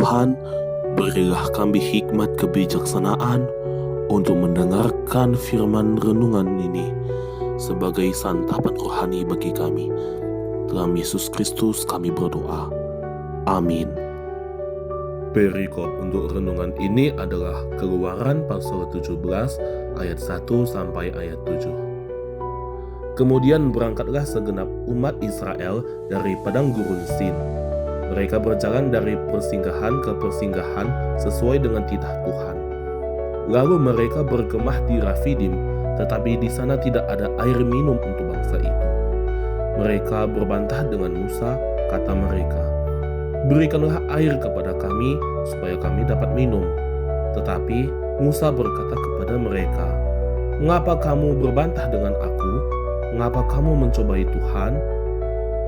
Tuhan, berilah kami hikmat kebijaksanaan untuk mendengarkan firman renungan ini sebagai santapan rohani bagi kami. Dalam Yesus Kristus kami berdoa. Amin. Perikop untuk renungan ini adalah Keluaran pasal 17 ayat 1 sampai ayat 7. Kemudian berangkatlah segenap umat Israel dari padang gurun Sin. Mereka berjalan dari persinggahan ke persinggahan sesuai dengan titah Tuhan. Lalu mereka berkemah di Rafidim, tetapi di sana tidak ada air minum untuk bangsa itu. Mereka berbantah dengan Musa, kata mereka, "Berikanlah air kepada kami, supaya kami dapat minum." Tetapi Musa berkata kepada mereka, "Mengapa kamu berbantah dengan aku? Mengapa kamu mencobai Tuhan?"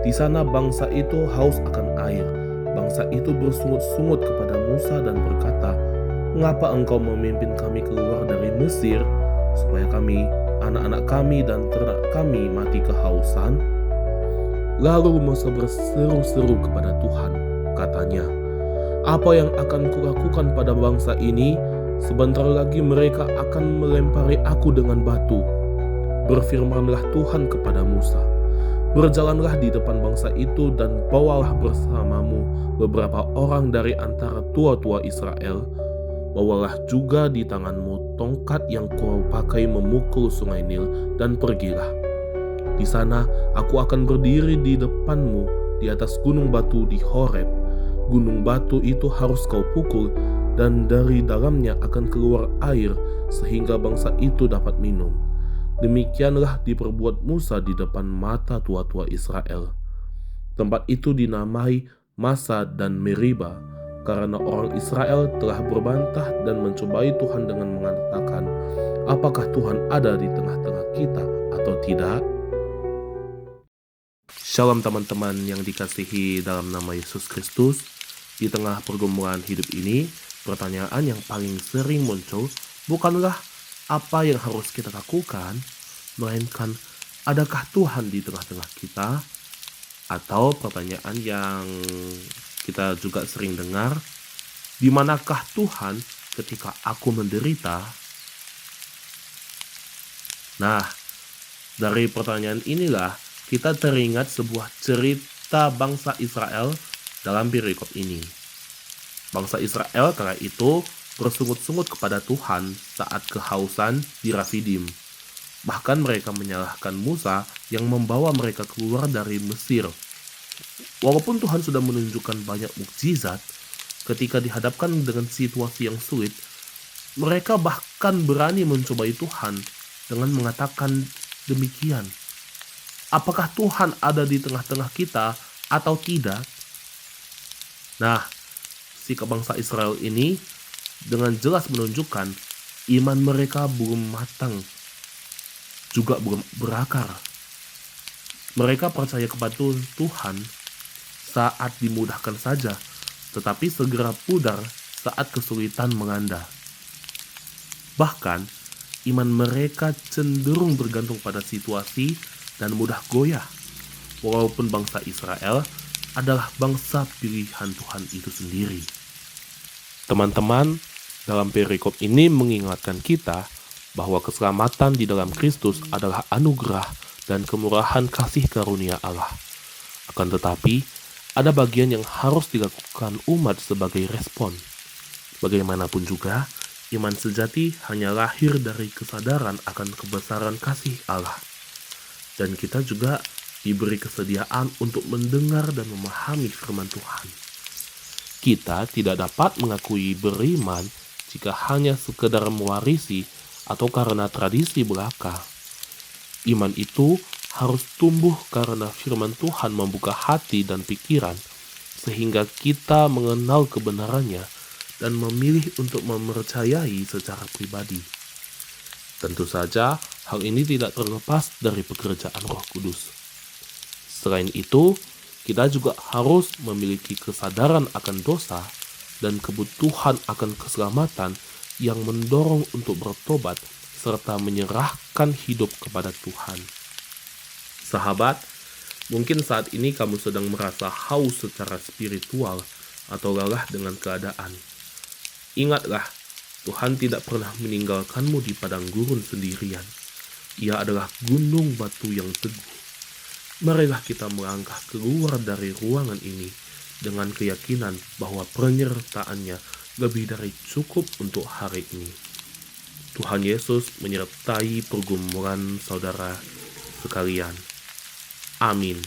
Di sana bangsa itu haus akan air. Bangsa itu bersungut-sungut kepada Musa dan berkata, "Mengapa engkau memimpin kami keluar dari Mesir, supaya kami, anak-anak kami dan ternak kami mati kehausan?" Lalu Musa berseru-seru kepada Tuhan, katanya, "Apa yang akan kulakukan pada bangsa ini? Sebentar lagi mereka akan melempari aku dengan batu." Berfirmanlah Tuhan kepada Musa, "Berjalanlah di depan bangsa itu dan bawalah bersamamu beberapa orang dari antara tua-tua Israel. Bawalah juga di tanganmu tongkat yang kau pakai memukul sungai Nil dan pergilah. Di sana aku akan berdiri di depanmu di atas gunung batu di Horeb. Gunung batu itu harus kau pukul dan dari dalamnya akan keluar air sehingga bangsa itu dapat minum." Demikianlah diperbuat Musa di depan mata tua-tua Israel. Tempat itu dinamai Masa dan Meriba, karena orang Israel telah berbantah dan mencobai Tuhan dengan mengatakan, "Apakah Tuhan ada di tengah-tengah kita atau tidak?" Shalom teman-teman yang dikasihi dalam nama Yesus Kristus. Di tengah pergumulan hidup ini, pertanyaan yang paling sering muncul bukanlah apa yang harus kita lakukan, melainkan adakah Tuhan di tengah-tengah kita? Atau pertanyaan yang kita juga sering dengar, di manakah Tuhan ketika aku menderita? Nah, dari pertanyaan inilah kita teringat sebuah cerita bangsa Israel dalam perikop ini. Bangsa Israel kala itu bersungut-sungut kepada Tuhan saat kehausan di Rafidim. Bahkan mereka menyalahkan Musa yang membawa mereka keluar dari Mesir. Walaupun Tuhan sudah menunjukkan banyak mukjizat, ketika dihadapkan dengan situasi yang sulit, mereka bahkan berani mencobai Tuhan dengan mengatakan demikian. Apakah Tuhan ada di tengah-tengah kita atau tidak? Nah, sikap bangsa Israel ini dengan jelas menunjukkan iman mereka belum matang, juga belum berakar. Mereka percaya kepada Tuhan saat dimudahkan saja, tetapi segera pudar saat kesulitan melanda. Bahkan, iman mereka cenderung bergantung pada situasi dan mudah goyah, walaupun bangsa Israel adalah bangsa pilihan Tuhan itu sendiri. Teman-teman, dalam perikop ini mengingatkan kita bahwa keselamatan di dalam Kristus adalah anugerah dan kemurahan kasih karunia Allah. Akan tetapi, ada bagian yang harus dilakukan umat sebagai respon. Bagaimanapun juga, iman sejati hanya lahir dari kesadaran akan kebesaran kasih Allah. Dan kita juga diberi kesediaan untuk mendengar dan memahami firman Tuhan. Kita tidak dapat mengakui beriman jika hanya sekedar mewarisi atau karena tradisi belaka. Iman itu harus tumbuh karena firman Tuhan membuka hati dan pikiran, sehingga kita mengenal kebenarannya dan memilih untuk mempercayai secara pribadi. Tentu saja, hal ini tidak terlepas dari pekerjaan Roh Kudus. Selain itu, kita juga harus memiliki kesadaran akan dosa dan kebutuhan akan keselamatan yang mendorong untuk bertobat serta menyerahkan hidup kepada Tuhan. Sahabat, mungkin saat ini kamu sedang merasa haus secara spiritual atau lelah dengan keadaan. Ingatlah, Tuhan tidak pernah meninggalkanmu di padang gurun sendirian. Ia adalah gunung batu yang teguh. Marilah kita melangkah keluar dari ruangan ini dengan keyakinan bahwa penyertaannya lebih dari cukup untuk hari ini. Tuhan Yesus menyertai pergumulan saudara sekalian. Amin.